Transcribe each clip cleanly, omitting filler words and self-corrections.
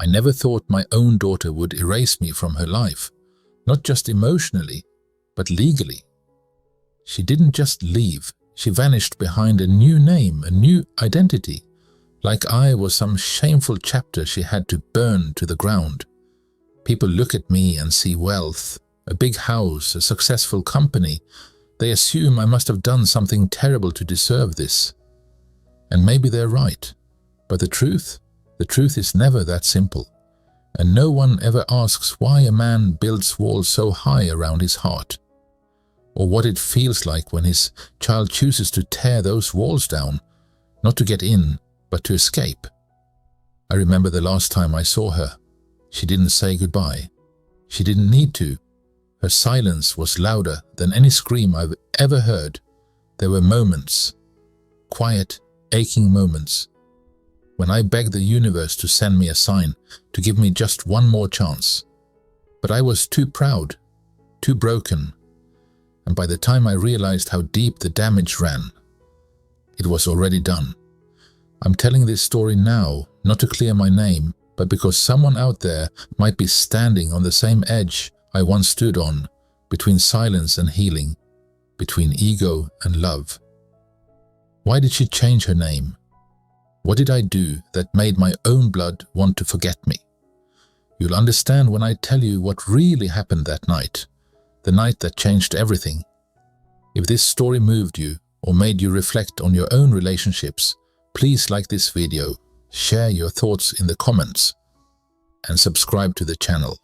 I never thought my own daughter would erase me from her life, not just emotionally, but legally. She didn't just leave, she vanished behind a new name, a new identity, like I was some shameful chapter she had to burn to the ground. People look at me and see wealth, a big house, a successful company. They assume I must have done something terrible to deserve this. And maybe they're right, but the truth is never that simple. And no one ever asks why a man builds walls so high around his heart, or what it feels like when his child chooses to tear those walls down, not to get in, but to escape. I remember the last time I saw her. She didn't say goodbye. She didn't need to. Her silence was louder than any scream I've ever heard. There were moments, quiet, aching moments, when I begged the universe to send me a sign, to give me just one more chance. But I was too proud, too broken, and by the time I realized how deep the damage ran, it was already done. I'm telling this story now, not to clear my name, but because someone out there might be standing on the same edge I once stood on, between silence and healing, between ego and love. Why did she change her name? What did I do that made my own blood want to forget me? You'll understand when I tell you what really happened that night, the night that changed everything. If this story moved you or made you reflect on your own relationships, please like this video, share your thoughts in the comments, and subscribe to the channel.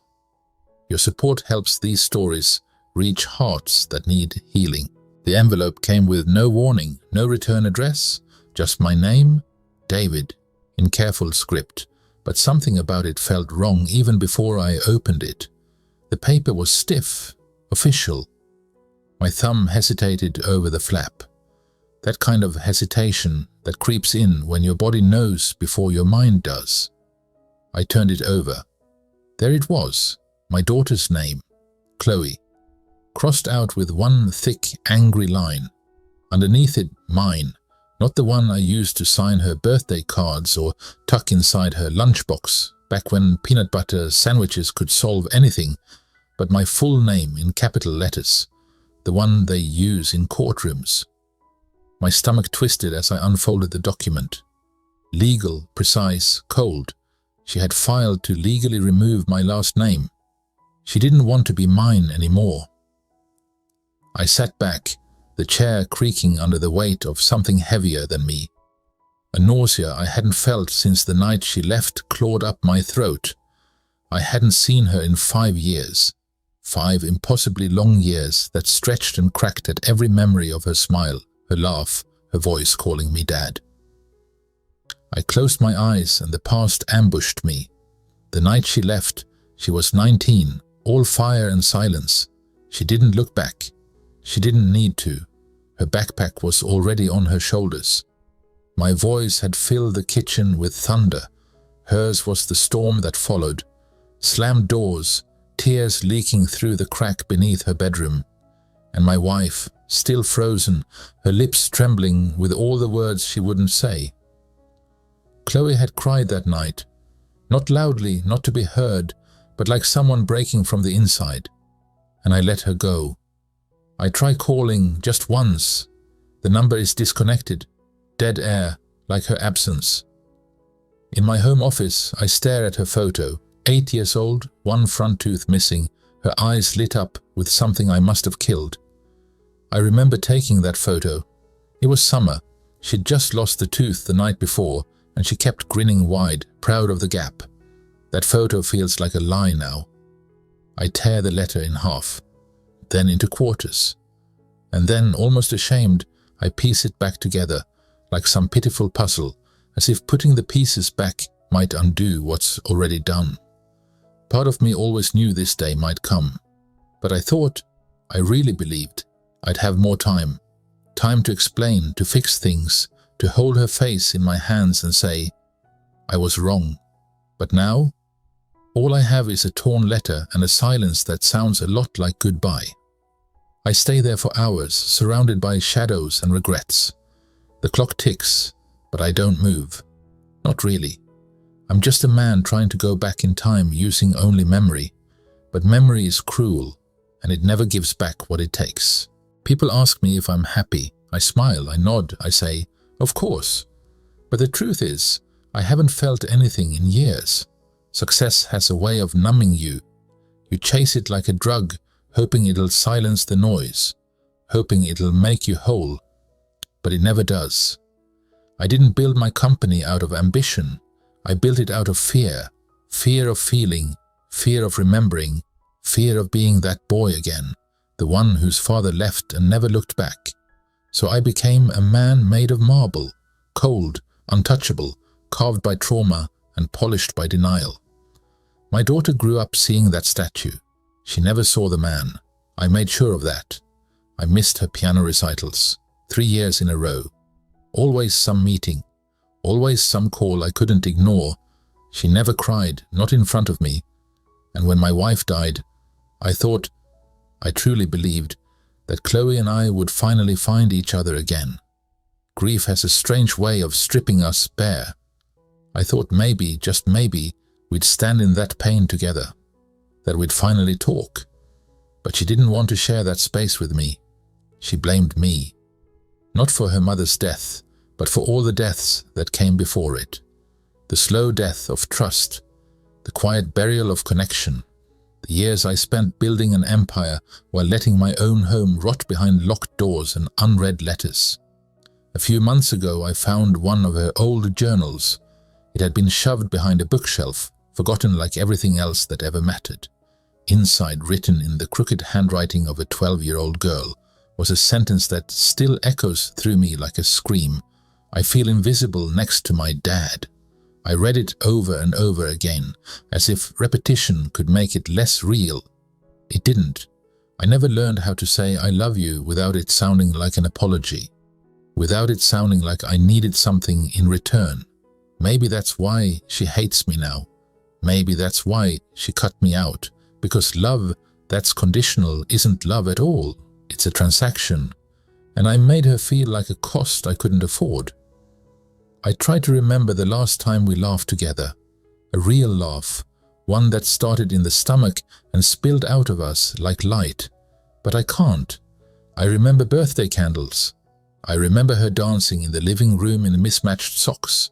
Your support helps these stories reach hearts that need healing. The envelope came with no warning, no return address, just my name, David, in careful script, but something about it felt wrong even before I opened it. The paper was stiff, official. My thumb hesitated over the flap. That kind of hesitation that creeps in when your body knows before your mind does. I turned it over. There it was, my daughter's name, Chloe, crossed out with one thick, angry line. Underneath it, mine, not the one I used to sign her birthday cards or tuck inside her lunchbox back when peanut butter sandwiches could solve anything, but my full name in capital letters, the one they use in courtrooms. My stomach twisted as I unfolded the document. Legal, precise, cold. She had filed to legally remove my last name. She didn't want to be mine anymore. I sat back, the chair creaking under the weight of something heavier than me. A nausea I hadn't felt since the night she left clawed up my throat. I hadn't seen her in 5 years. 5 impossibly long years that stretched and cracked at every memory of her smile, her laugh, her voice calling me Dad. I closed my eyes and the past ambushed me. The night she left, she was 19, all fire and silence. She didn't look back. She didn't need to. Her backpack was already on her shoulders. My voice had filled the kitchen with thunder. Hers was the storm that followed. Slammed doors, tears leaking through the crack beneath her bedroom. And my wife, still frozen, her lips trembling with all the words she wouldn't say. Chloe had cried that night, not loudly, not to be heard, but like someone breaking from the inside. And I let her go. I try calling just once. The number is disconnected, dead air, like her absence. In my home office, I stare at her photo, 8 years old, one front tooth missing, her eyes lit up with something I must have killed. I remember taking that photo. It was summer. She'd just lost the tooth the night before, and she kept grinning wide, proud of the gap. That photo feels like a lie now. I tear the letter in half, then into quarters. And then, almost ashamed, I piece it back together, like some pitiful puzzle, as if putting the pieces back might undo what's already done. Part of me always knew this day might come, but I really believed, I'd have more time. Time to explain, to fix things, to hold her face in my hands and say, I was wrong. But now, all I have is a torn letter and a silence that sounds a lot like goodbye. I stay there for hours, surrounded by shadows and regrets. The clock ticks, but I don't move. Not really. I'm just a man trying to go back in time using only memory. But memory is cruel, and it never gives back what it takes. People ask me if I'm happy. I smile, I nod, I say, of course. But the truth is, I haven't felt anything in years. Success has a way of numbing you. You chase it like a drug, hoping it'll silence the noise, hoping it'll make you whole. But it never does. I didn't build my company out of ambition. I built it out of fear. Fear of feeling, fear of remembering, fear of being that boy again, the one whose father left and never looked back. So I became a man made of marble, cold, untouchable, carved by trauma and polished by denial. My daughter grew up seeing that statue. She never saw the man. I made sure of that. I missed her piano recitals, 3 years in a row. Always some meeting, always some call I couldn't ignore. She never cried, not in front of me. And when my wife died, I truly believed, that Chloe and I would finally find each other again. Grief has a strange way of stripping us bare. I thought maybe, just maybe, we'd stand in that pain together, that we'd finally talk. But she didn't want to share that space with me. She blamed me. Not for her mother's death, but for all the deaths that came before it. The slow death of trust, the quiet burial of connection, the years I spent building an empire while letting my own home rot behind locked doors and unread letters. A few months ago I found one of her old journals. It had been shoved behind a bookshelf, forgotten like everything else that ever mattered. Inside, written in the crooked handwriting of a 12-year-old girl, was a sentence that still echoes through me like a scream. I feel invisible next to my dad. I read it over and over again, as if repetition could make it less real. It didn't. I never learned how to say I love you without it sounding like an apology, without it sounding like I needed something in return. Maybe that's why she hates me now. Maybe that's why she cut me out, because love that's conditional isn't love at all. It's a transaction, and I made her feel like a cost I couldn't afford. I tried to remember the last time we laughed together, a real laugh, one that started in the stomach and spilled out of us like light. But I can't. I remember birthday candles. I remember her dancing in the living room in mismatched socks.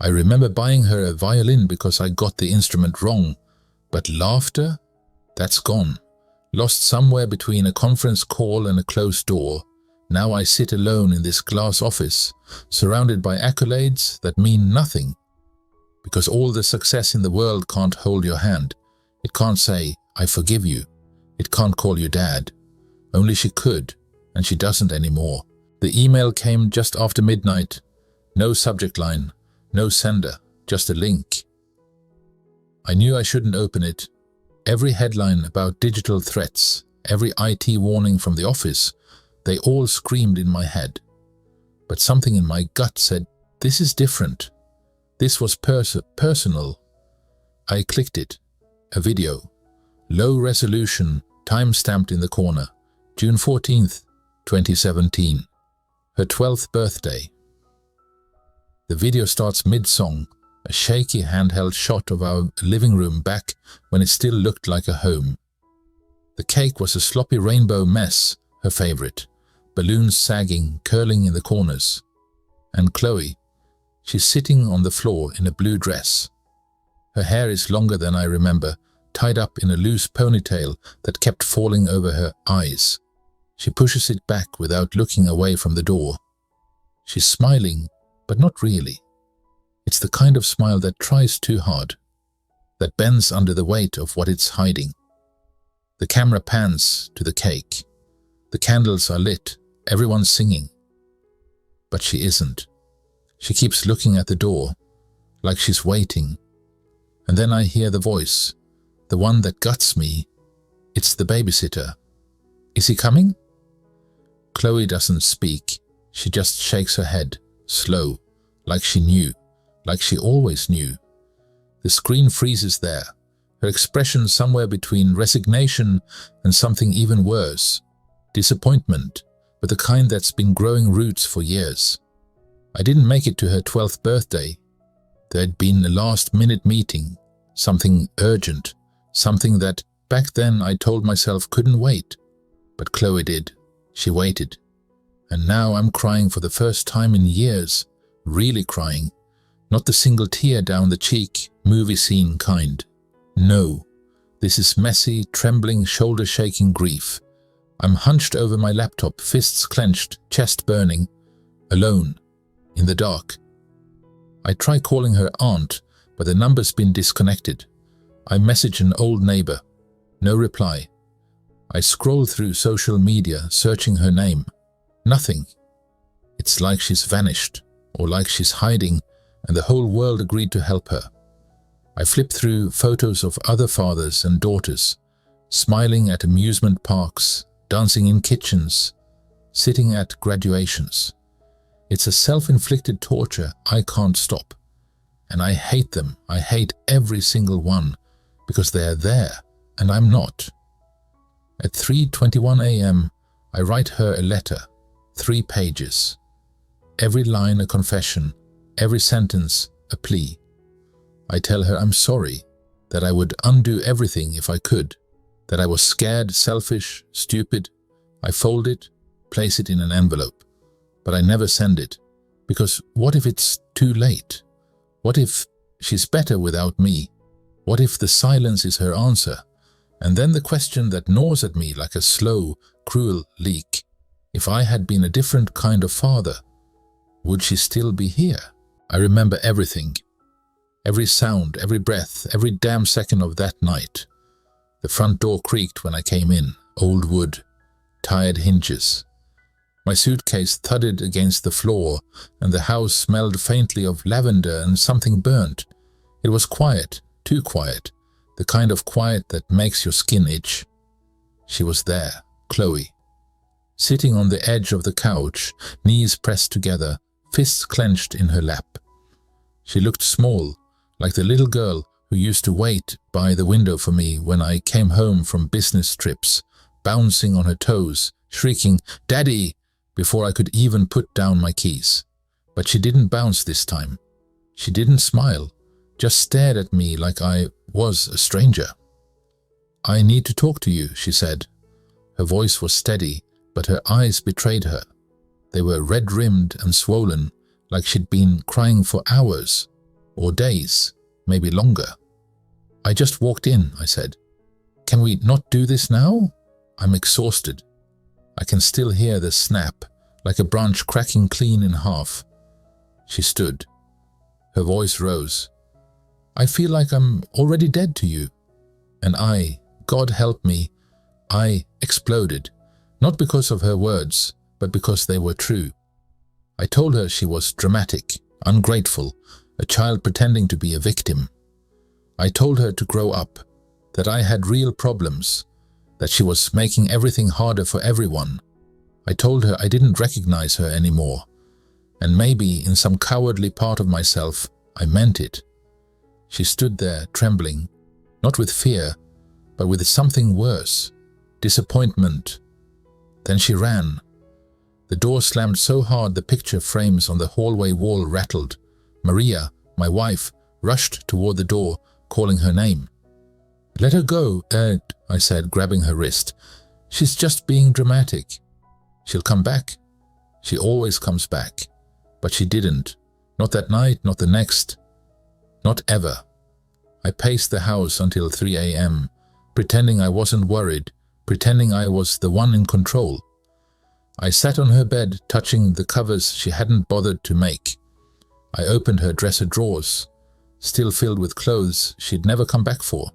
I remember buying her a violin because I got the instrument wrong. But laughter? That's gone. Lost somewhere between a conference call and a closed door. Now I sit alone in this glass office, surrounded by accolades that mean nothing. Because all the success in the world can't hold your hand. It can't say, I forgive you. It can't call you dad. Only she could, and she doesn't anymore. The email came just after midnight. No subject line, no sender, just a link. I knew I shouldn't open it. Every headline about digital threats, every IT warning from the office, they all screamed in my head. But something in my gut said, this is different. This was personal. I clicked it. A video. Low resolution, time-stamped in the corner. June 14th, 2017. Her 12th birthday. The video starts mid-song, a shaky handheld shot of our living room back when it still looked like a home. The cake was a sloppy rainbow mess, her favorite. Balloons sagging, curling in the corners. And Chloe, she's sitting on the floor in a blue dress. Her hair is longer than I remember, tied up in a loose ponytail that kept falling over her eyes. She pushes it back without looking away from the door. She's smiling, but not really. It's the kind of smile that tries too hard, that bends under the weight of what it's hiding. The camera pans to the cake. The candles are lit, everyone's singing. But she isn't. She keeps looking at the door, like she's waiting. And then I hear the voice, the one that guts me. It's the babysitter. Is he coming? Chloe doesn't speak. She just shakes her head, slow, like she knew, like she always knew. The screen freezes there, her expression somewhere between resignation and something even worse. Disappointment, but the kind that's been growing roots for years. I didn't make it to her 12th birthday. There had been a last-minute meeting, something urgent, something that back then I told myself couldn't wait. But Chloe did. She waited. And now I'm crying for the first time in years, really crying. Not the single tear down the cheek, movie scene kind. No, this is messy, trembling, shoulder-shaking grief. I'm hunched over my laptop, fists clenched, chest burning, alone, in the dark. I try calling her aunt, but the number's been disconnected. I message an old neighbor. No reply. I scroll through social media, searching her name. Nothing. It's like she's vanished, or like she's hiding, and the whole world agreed to help her. I flip through photos of other fathers and daughters, smiling at amusement parks, dancing in kitchens, sitting at graduations. It's a self-inflicted torture I can't stop. And I hate them. I hate every single one, because they are there, and I'm not. At 3:21 a.m., I write her a letter, 3 pages. Every line a confession, every sentence a plea. I tell her I'm sorry, that I would undo everything if I could, that I was scared, selfish, stupid. I fold it, place it in an envelope, but I never send it, because what if it's too late? What if she's better without me? What if the silence is her answer? And then the question that gnaws at me like a slow, cruel leak. If I had been a different kind of father, would she still be here? I remember everything. Every sound, every breath, every damn second of that night. The front door creaked when I came in, old wood, tired hinges. My suitcase thudded against the floor, and the house smelled faintly of lavender and something burnt. It was quiet, too quiet, the kind of quiet that makes your skin itch. She was there, Chloe, sitting on the edge of the couch, knees pressed together, fists clenched in her lap. She looked small, like the little girl who used to wait by the window for me when I came home from business trips, bouncing on her toes, shrieking, "Daddy!" before I could even put down my keys. But she didn't bounce this time. She didn't smile, just stared at me like I was a stranger. "I need to talk to you," she said. Her voice was steady, but her eyes betrayed her. They were red-rimmed and swollen, like she'd been crying for hours, or days, maybe longer. "I just walked in," I said. "Can we not do this now? I'm exhausted." I can still hear the snap, like a branch cracking clean in half. She stood. Her voice rose. "I feel like I'm already dead to you." And God help me, I exploded, not because of her words, but because they were true. I told her she was dramatic, ungrateful, a child pretending to be a victim. I told her to grow up, that I had real problems, that she was making everything harder for everyone. I told her I didn't recognize her anymore, and maybe in some cowardly part of myself, I meant it. She stood there trembling, not with fear, but with something worse, disappointment. Then she ran. The door slammed so hard the picture frames on the hallway wall rattled. Maria, my wife, rushed toward the door, calling her name. "Let her go, Ed," I said, grabbing her wrist. "She's just being dramatic. She'll come back. She always comes back." But she didn't. Not that night, not the next. Not ever. I paced the house until 3 a.m., pretending I wasn't worried, pretending I was the one in control. I sat on her bed, touching the covers she hadn't bothered to make. I opened her dresser drawers, still filled with clothes she'd never come back for.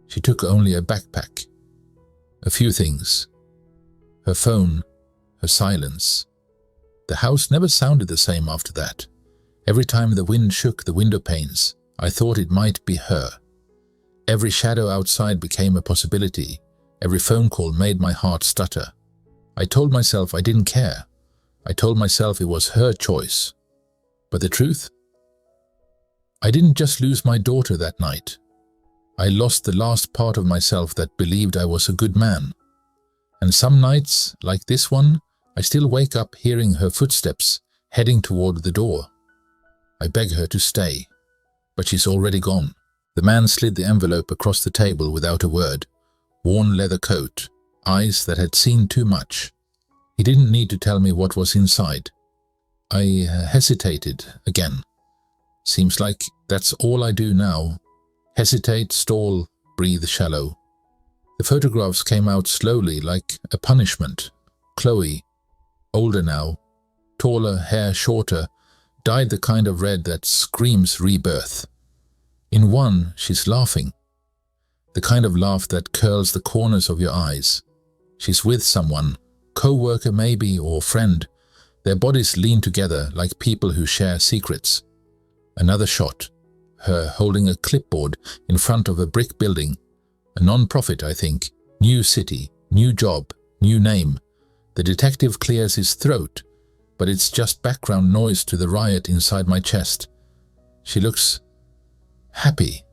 She took only a backpack. A few things. Her phone, her silence. The house never sounded the same after that. Every time the wind shook the window panes, I thought it might be her. Every shadow outside became a possibility. Every phone call made my heart stutter. I told myself I didn't care. I told myself it was her choice. But the truth? I didn't just lose my daughter that night. I lost the last part of myself that believed I was a good man. And some nights, like this one, I still wake up hearing her footsteps heading toward the door. I beg her to stay. but she's already gone. The man slid the envelope across the table without a word. Worn leather coat, eyes that had seen too much. He didn't need to tell me what was inside. I hesitated again. Seems like that's all I do now. Hesitate, stall, breathe shallow. The photographs came out slowly, like a punishment. Chloe, older now, taller, hair shorter, dyed the kind of red that screams rebirth. In one, she's laughing. The kind of laugh that curls the corners of your eyes. She's with someone, co-worker maybe, or friend. Their bodies lean together like people who share secrets. Another shot, her holding a clipboard in front of a brick building. A non-profit, I think. New city, new job, new name. The detective clears his throat, but it's just background noise to the riot inside my chest. She looks happy.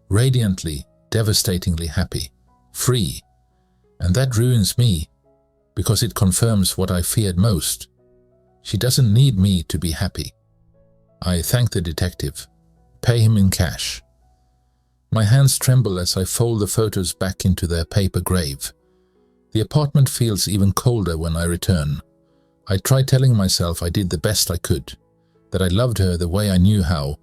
Radiantly, devastatingly happy. Free. And that ruins me, because it confirms what I feared most. She doesn't need me to be happy. I thank the detective. Pay him in cash. My hands tremble as I fold the photos back into their paper grave. The apartment feels even colder when I return. I try telling myself I did the best I could, that I loved her the way I knew how,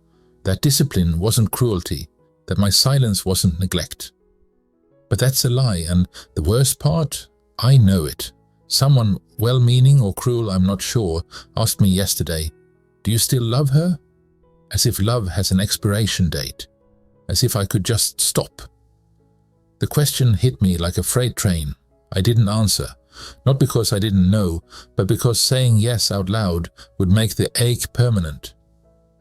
that discipline wasn't cruelty, that my silence wasn't neglect. But that's a lie, and the worst part, I know it. Someone, well-meaning or cruel, I'm not sure, asked me yesterday, "Do you still love her?" As if love has an expiration date. As if I could just stop. The question hit me like a freight train. I didn't answer, not because I didn't know, but because saying yes out loud would make the ache permanent.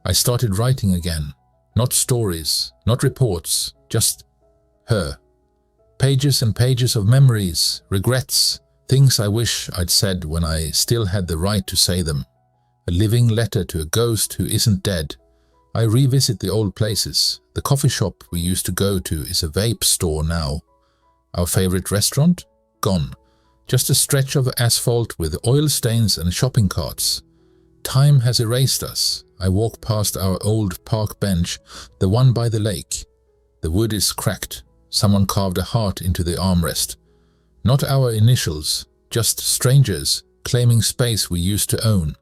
I started writing again. Not stories, not reports, just her. Pages and pages of memories, regrets, things I wish I'd said when I still had the right to say them. A living letter to a ghost who isn't dead. I revisit the old places. The coffee shop we used to go to is a vape store now. Our favorite restaurant? Gone. Just a stretch of asphalt with oil stains and shopping carts. Time has erased us. I walk past our old park bench, the one by the lake. The wood is cracked. Someone carved a heart into the armrest. Not our initials, just strangers claiming space we used to own.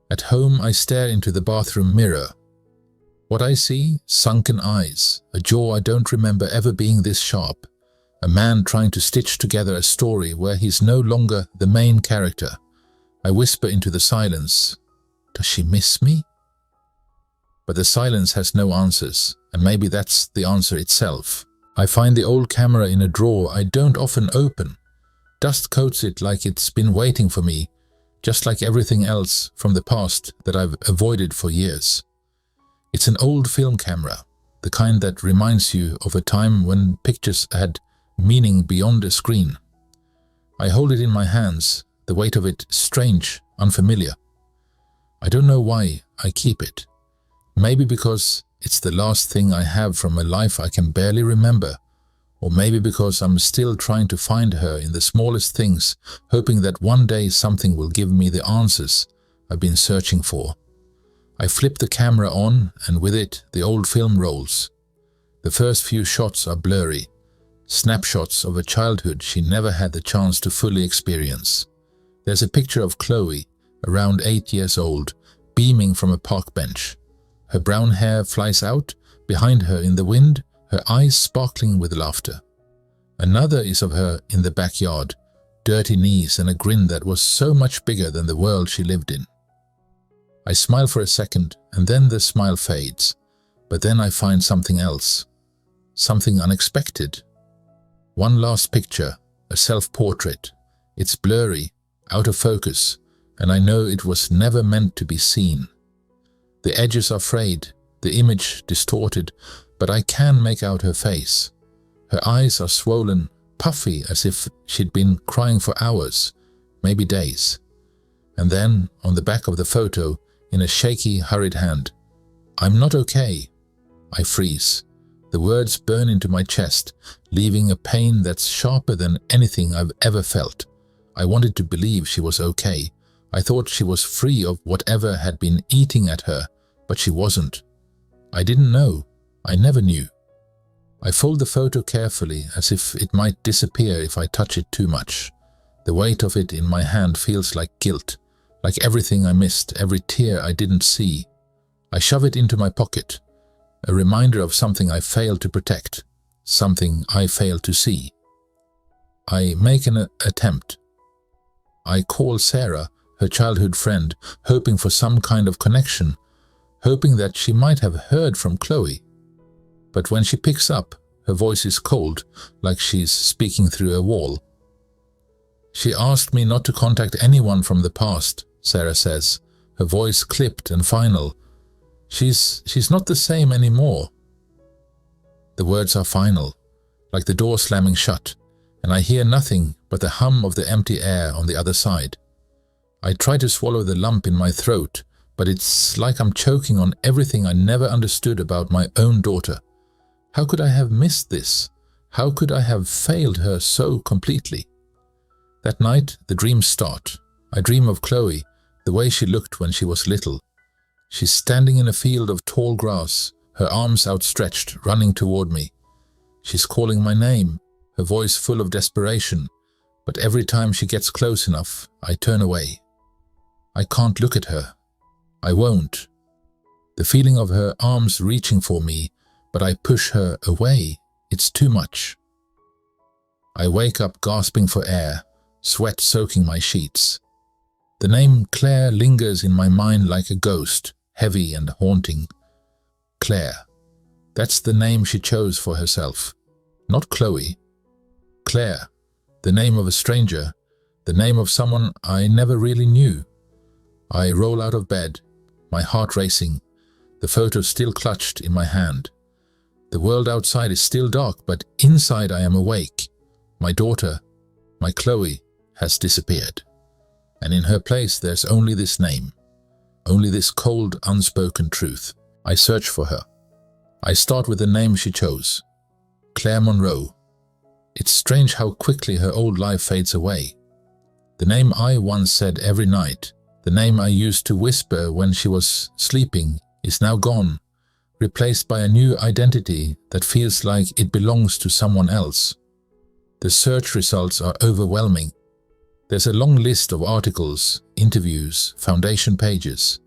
At home, I stare into the bathroom mirror. What I see? Sunken eyes, a jaw I don't remember ever being this sharp. A man trying to stitch together a story where he's no longer the main character. I whisper into the silence, "Does she miss me?" But the silence has no answers, and maybe that's the answer itself. I find the old camera in a drawer I don't often open. Dust coats it like it's been waiting for me, just like everything else from the past that I've avoided for years. It's an old film camera, the kind that reminds you of a time when pictures had meaning beyond a screen. I hold it in my hands, the weight of it strange, unfamiliar. I don't know why I keep it. Maybe because it's the last thing I have from a life I can barely remember, or maybe because I'm still trying to find her in the smallest things, hoping that one day something will give me the answers I've been searching for. I flip the camera on, and with it, the old film rolls. The first few shots are blurry, snapshots of a childhood she never had the chance to fully experience. There's a picture of Chloe, around 8 years old, beaming from a park bench. Her brown hair flies out, behind her in the wind, her eyes sparkling with laughter. Another is of her in the backyard, dirty knees and a grin that was so much bigger than the world she lived in. I smile for a second, and then the smile fades. But then I find something else. Something unexpected. One last picture, a self-portrait. It's blurry, out of focus, and I know it was never meant to be seen. The edges are frayed, the image distorted, but I can make out her face. Her eyes are swollen, puffy, as if she'd been crying for hours, maybe days. And then, on the back of the photo, in a shaky, hurried hand, "I'm not okay." I freeze. The words burn into my chest, leaving a pain that's sharper than anything I've ever felt. I wanted to believe she was okay. I thought she was free of whatever had been eating at her, but she wasn't. I didn't know. I never knew. I fold the photo carefully, as if it might disappear if I touch it too much. The weight of it in my hand feels like guilt, like everything I missed, every tear I didn't see. I shove it into my pocket, a reminder of something I failed to protect, something I failed to see. I make an attempt. I call Sarah, her childhood friend, hoping for some kind of connection, hoping that she might have heard from Chloe. But when she picks up, her voice is cold, like she's speaking through a wall. She asked me not to contact anyone from the past, Sarah says, her voice clipped and final. She's not the same anymore. The words are final, like the door slamming shut, and I hear nothing but the hum of the empty air on the other side. I try to swallow the lump in my throat, but it's like I'm choking on everything I never understood about my own daughter. How could I have missed this? How could I have failed her so completely? That night, the dreams start. I dream of Chloe, the way she looked when she was little. She's standing in a field of tall grass, her arms outstretched, running toward me. She's calling my name, her voice full of desperation, but every time she gets close enough, I turn away. I can't look at her. I won't. The feeling of her arms reaching for me, but I push her away. It's too much. I wake up gasping for air, sweat soaking my sheets. The name Claire lingers in my mind like a ghost, heavy and haunting. Claire. That's the name she chose for herself. Not Chloe. Claire. The name of a stranger. The name of someone I never really knew. I roll out of bed, my heart racing, the photo still clutched in my hand. The world outside is still dark, but inside I am awake. My daughter, my Chloe, has disappeared. And in her place there's only this name, only this cold, unspoken truth. I search for her. I start with the name she chose, Claire Monroe. It's strange how quickly her old life fades away. The name I once said every night, the name I used to whisper when she was sleeping, is now gone, replaced by a new identity that feels like it belongs to someone else. The search results are overwhelming. There's a long list of articles, interviews, foundation pages.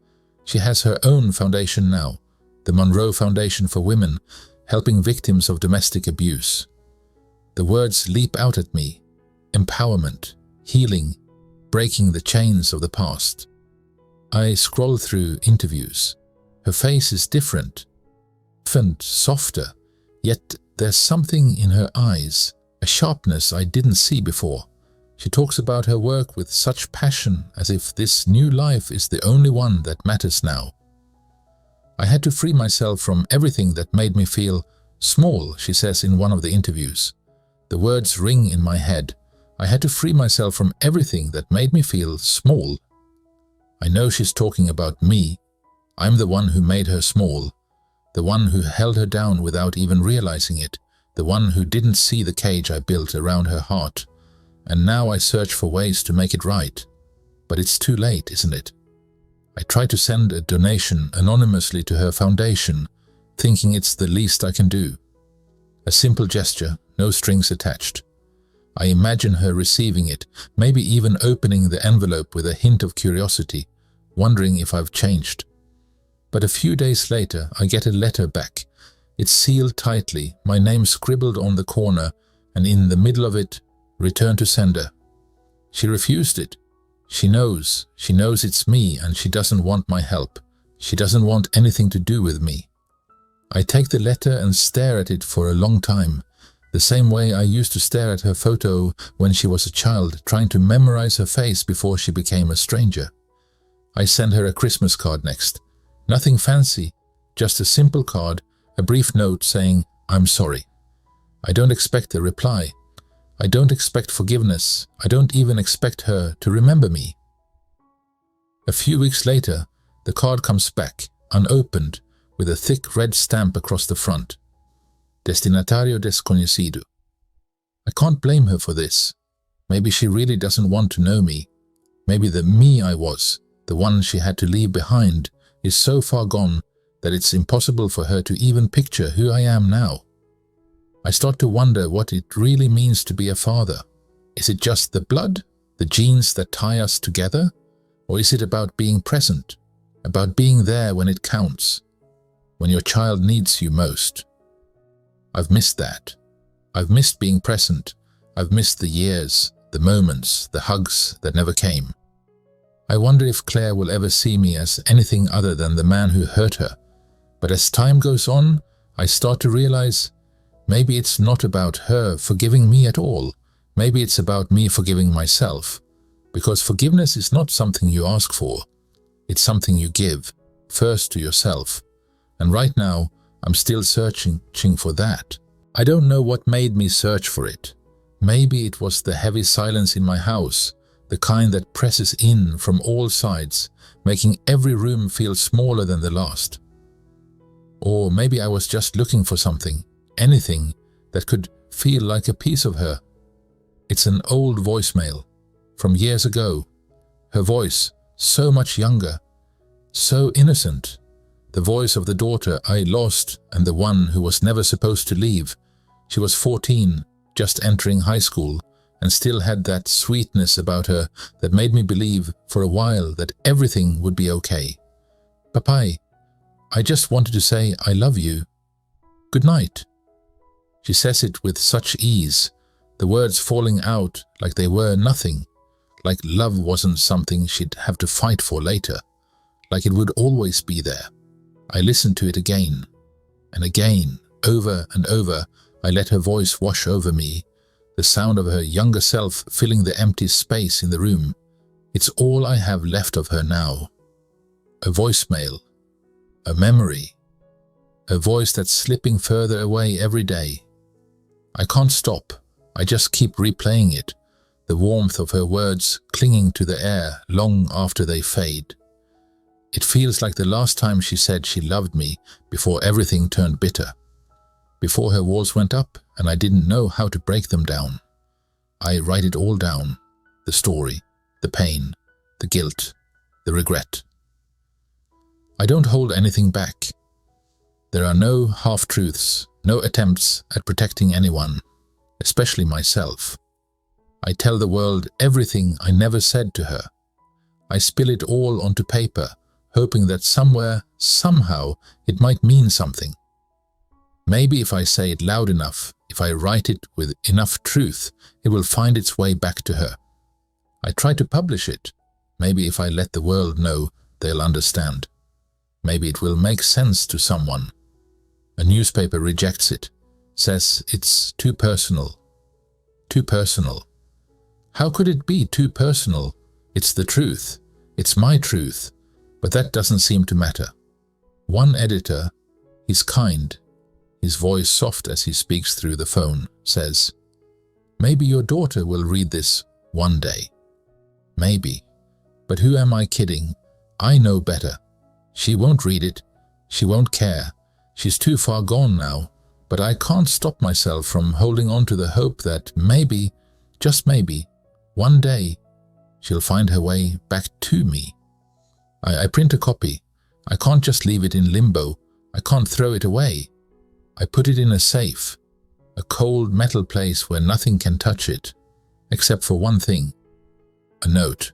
She has her own foundation now, the Monroe Foundation for Women, helping victims of domestic abuse. The words leap out at me: empowerment, healing, breaking the chains of the past. I scroll through interviews. Her face is different, softer, yet there's something in her eyes, a sharpness I didn't see before. She talks about her work with such passion, as if this new life is the only one that matters now. I had to free myself from everything that made me feel small, she says in one of the interviews. The words ring in my head. I had to free myself from everything that made me feel small. I know she's talking about me. I'm the one who made her small, the one who held her down without even realizing it, the one who didn't see the cage I built around her heart. And now I search for ways to make it right. But it's too late, isn't it? I try to send a donation anonymously to her foundation, thinking it's the least I can do. A simple gesture, no strings attached. I imagine her receiving it, maybe even opening the envelope with a hint of curiosity, wondering if I've changed. But a few days later, I get a letter back. It's sealed tightly, my name scribbled on the corner, and in the middle of it, return to sender. She refused it. She knows it's me, and she doesn't want my help. She doesn't want anything to do with me. I take the letter and stare at it for a long time, the same way I used to stare at her photo when she was a child, trying to memorize her face before she became a stranger. I send her a Christmas card next. Nothing fancy, just a simple card, a brief note saying, "I'm sorry." I don't expect a reply. I don't expect forgiveness. I don't even expect her to remember me. A few weeks later, the card comes back, unopened, with a thick red stamp across the front. Destinatario desconocido. I can't blame her for this. Maybe she really doesn't want to know me. Maybe the me I was, the one she had to leave behind, is so far gone that it's impossible for her to even picture who I am now. I start to wonder what it really means to be a father. Is it just the blood, the genes that tie us together? Or is it about being present, about being there when it counts, when your child needs you most? I've missed that. I've missed being present. I've missed the years, the moments, the hugs that never came. I wonder if Claire will ever see me as anything other than the man who hurt her. But as time goes on, I start to realize maybe it's not about her forgiving me at all. Maybe it's about me forgiving myself. Because forgiveness is not something you ask for. It's something you give, first to yourself. And right now, I'm still searching for that. I don't know what made me search for it. Maybe it was the heavy silence in my house, the kind that presses in from all sides, making every room feel smaller than the last. Or maybe I was just looking for something, anything that could feel like a piece of her. It's an old voicemail from years ago. Her voice, so much younger, so innocent. The voice of the daughter I lost and the one who was never supposed to leave. She was 14, just entering high school, and still had that sweetness about her that made me believe for a while that everything would be okay. Papai, I just wanted to say I love you. Good night. She says it with such ease, the words falling out like they were nothing, like love wasn't something she'd have to fight for later, like it would always be there. I listened to it again and again, over and over. I let her voice wash over me, the sound of her younger self filling the empty space in the room. It's all I have left of her now. A voicemail, a memory, a voice that's slipping further away every day. I can't stop. I just keep replaying it, the warmth of her words clinging to the air long after they fade. It feels like the last time she said she loved me before everything turned bitter, before her walls went up and I didn't know how to break them down. I write it all down, the story, the pain, the guilt, the regret. I don't hold anything back. There are no half-truths, no attempts at protecting anyone, especially myself. I tell the world everything I never said to her. I spill it all onto paper, hoping that somewhere, somehow, it might mean something. Maybe if I say it loud enough, if I write it with enough truth, it will find its way back to her. I try to publish it. Maybe if I let the world know, they'll understand. Maybe it will make sense to someone. A newspaper rejects it, says it's too personal. Too personal. How could it be too personal? It's the truth. It's my truth. But that doesn't seem to matter. One editor, he's kind, his voice soft as he speaks through the phone, says, "Maybe your daughter will read this one day." Maybe. But who am I kidding? I know better. She won't read it. She won't care. She's too far gone now. But I can't stop myself from holding on to the hope that maybe, just maybe, one day, she'll find her way back to me. I print a copy. I can't just leave it in limbo. I can't throw it away. I put it in a safe, a cold metal place where nothing can touch it, except for one thing, a note.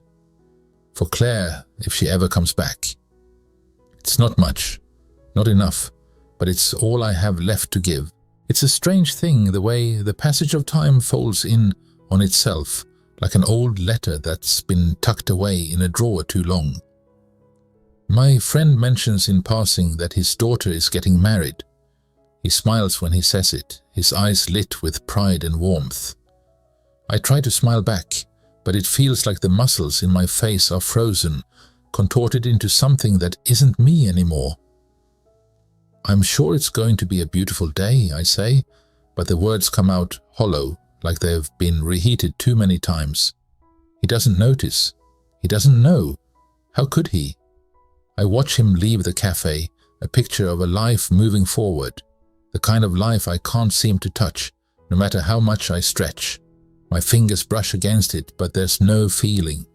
For Claire, if she ever comes back. It's not much, not enough, but it's all I have left to give. It's a strange thing the way the passage of time folds in on itself, like an old letter that's been tucked away in a drawer too long. My friend mentions in passing that his daughter is getting married. He smiles when he says it, his eyes lit with pride and warmth. I try to smile back, but it feels like the muscles in my face are frozen, contorted into something that isn't me anymore. I'm sure it's going to be a beautiful day, I say, but the words come out hollow, like they've been reheated too many times. He doesn't notice. He doesn't know. How could he? I watch him leave the cafe, a picture of a life moving forward, the kind of life I can't seem to touch, no matter how much I stretch. My fingers brush against it, but there's no feeling.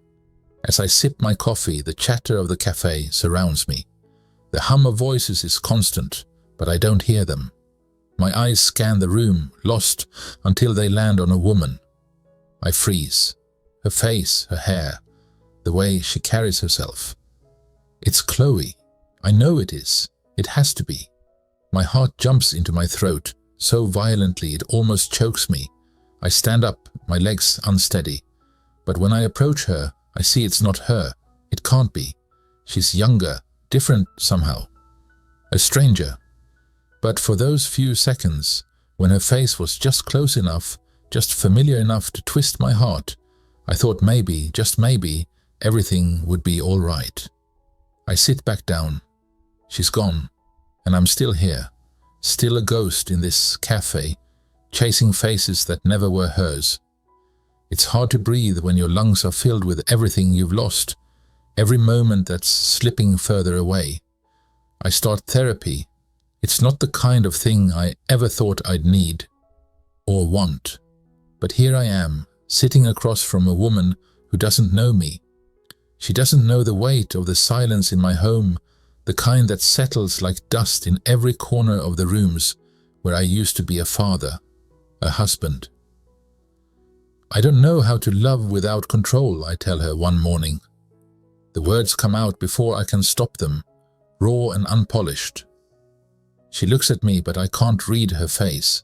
As I sip my coffee, the chatter of the cafe surrounds me. The hum of voices is constant, but I don't hear them. My eyes scan the room, lost, until they land on a woman. I freeze. Her face, her hair, the way she carries herself. It's Chloe. I know it is. It has to be. My heart jumps into my throat, so violently it almost chokes me. I stand up, my legs unsteady. But when I approach her, I see it's not her. It can't be. She's younger, different somehow. A stranger. But for those few seconds, when her face was just close enough, just familiar enough to twist my heart, I thought maybe, just maybe, everything would be all right. I sit back down. She's gone, and I'm still here, still a ghost in this cafe, chasing faces that never were hers. It's hard to breathe when your lungs are filled with everything you've lost, every moment that's slipping further away. I start therapy. It's not the kind of thing I ever thought I'd need or want. But here I am, sitting across from a woman who doesn't know me. She doesn't know the weight of the silence in my home, the kind that settles like dust in every corner of the rooms where I used to be a father, a husband. I don't know how to love without control, I tell her one morning. The words come out before I can stop them, raw and unpolished. She looks at me, but I can't read her face.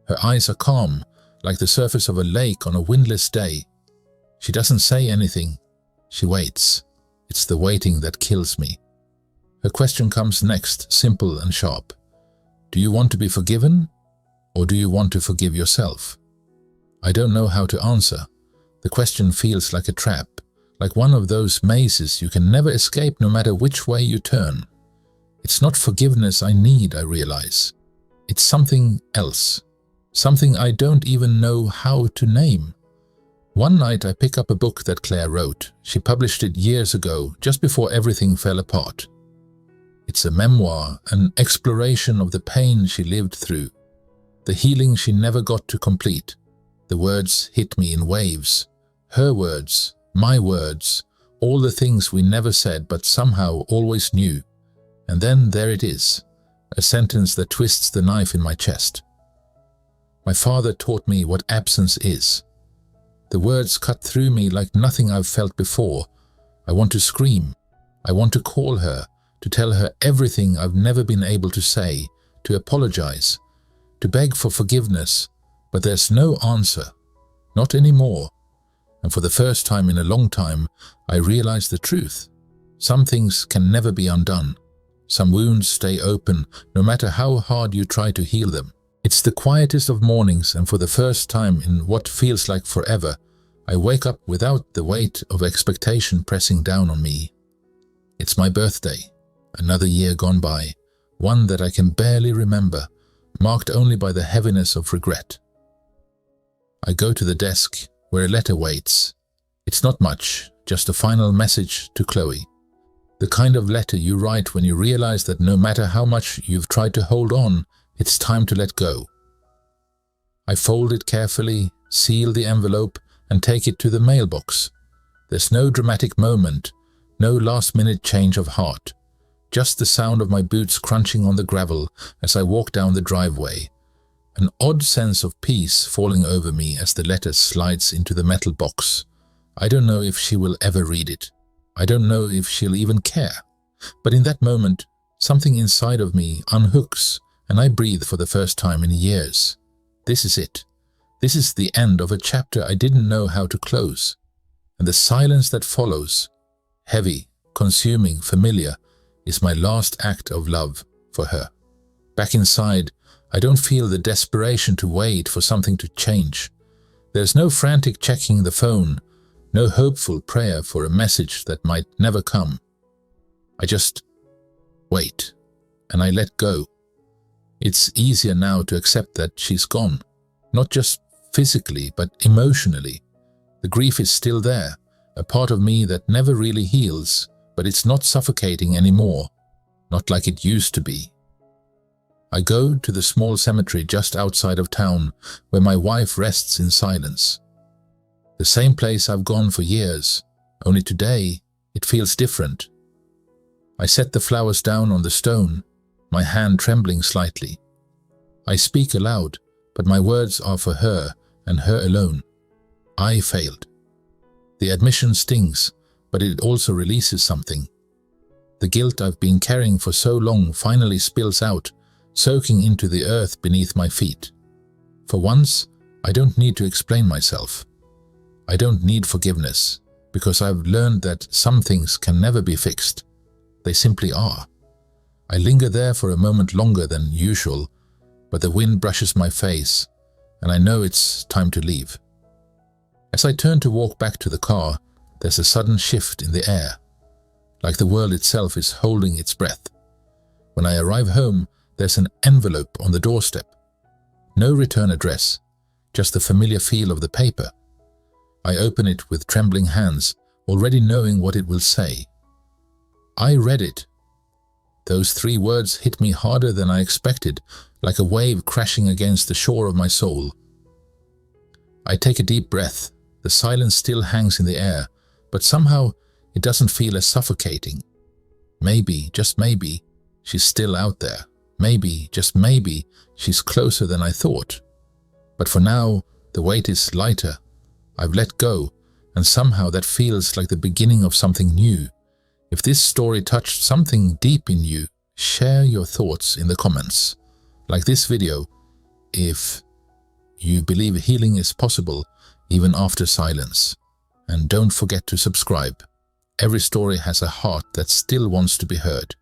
Her eyes are calm, like the surface of a lake on a windless day. She doesn't say anything. She waits. It's the waiting that kills me. Her question comes next, simple and sharp. Do you want to be forgiven, or do you want to forgive yourself? I don't know how to answer. The question feels like a trap, like one of those mazes you can never escape no matter which way you turn. It's not forgiveness I need, I realize. It's something else. Something I don't even know how to name. One night I pick up a book that Claire wrote. She published it years ago, just before everything fell apart. It's a memoir, an exploration of the pain she lived through, the healing she never got to complete. The words hit me in waves. Her words, my words, all the things we never said but somehow always knew. And then there it is, a sentence that twists the knife in my chest. My father taught me what absence is. The words cut through me like nothing I've felt before. I want to scream. I want to call her, to tell her everything I've never been able to say, to apologize, to beg for forgiveness, but there's no answer. Not anymore. And for the first time in a long time, I realize the truth. Some things can never be undone. Some wounds stay open, no matter how hard you try to heal them. It's the quietest of mornings, and for the first time in what feels like forever, I wake up without the weight of expectation pressing down on me. It's my birthday, another year gone by, one that I can barely remember, marked only by the heaviness of regret. I go to the desk, where a letter waits. It's not much, just a final message to Chloe. The kind of letter you write when you realize that no matter how much you've tried to hold on, it's time to let go. I fold it carefully, seal the envelope, and take it to the mailbox. There's no dramatic moment, no last-minute change of heart. Just the sound of my boots crunching on the gravel as I walk down the driveway. An odd sense of peace falling over me as the letter slides into the metal box. I don't know if she will ever read it. I don't know if she'll even care. But in that moment, something inside of me unhooks, and I breathe for the first time in years. This is it. This is the end of a chapter I didn't know how to close. And the silence that follows, heavy, consuming, familiar, is my last act of love for her. Back inside, I don't feel the desperation to wait for something to change. There's no frantic checking the phone, no hopeful prayer for a message that might never come. I just wait, and I let go. It's easier now to accept that she's gone, not just physically, but emotionally. The grief is still there, a part of me that never really heals, but it's not suffocating anymore, not like it used to be. I go to the small cemetery just outside of town, where my wife rests in silence. The same place I've gone for years, only today it feels different. I set the flowers down on the stone, my hand trembling slightly. I speak aloud, but my words are for her and her alone. I failed. The admission stings, but it also releases something. The guilt I've been carrying for so long finally spills out, soaking into the earth beneath my feet. For once, I don't need to explain myself. I don't need forgiveness, because I've learned that some things can never be fixed. They simply are. I linger there for a moment longer than usual, but the wind brushes my face, and I know it's time to leave. As I turn to walk back to the car, there's a sudden shift in the air, like the world itself is holding its breath. When I arrive home, there's an envelope on the doorstep. No return address, just the familiar feel of the paper. I open it with trembling hands, already knowing what it will say. I read it. Those 3 words hit me harder than I expected, like a wave crashing against the shore of my soul. I take a deep breath. The silence still hangs in the air, but somehow it doesn't feel as suffocating. Maybe, just maybe, she's still out there. Maybe, just maybe, she's closer than I thought. But for now, the weight is lighter. I've let go, and somehow that feels like the beginning of something new. If this story touched something deep in you, share your thoughts in the comments. Like this video, if you believe healing is possible even after silence. And don't forget to subscribe. Every story has a heart that still wants to be heard.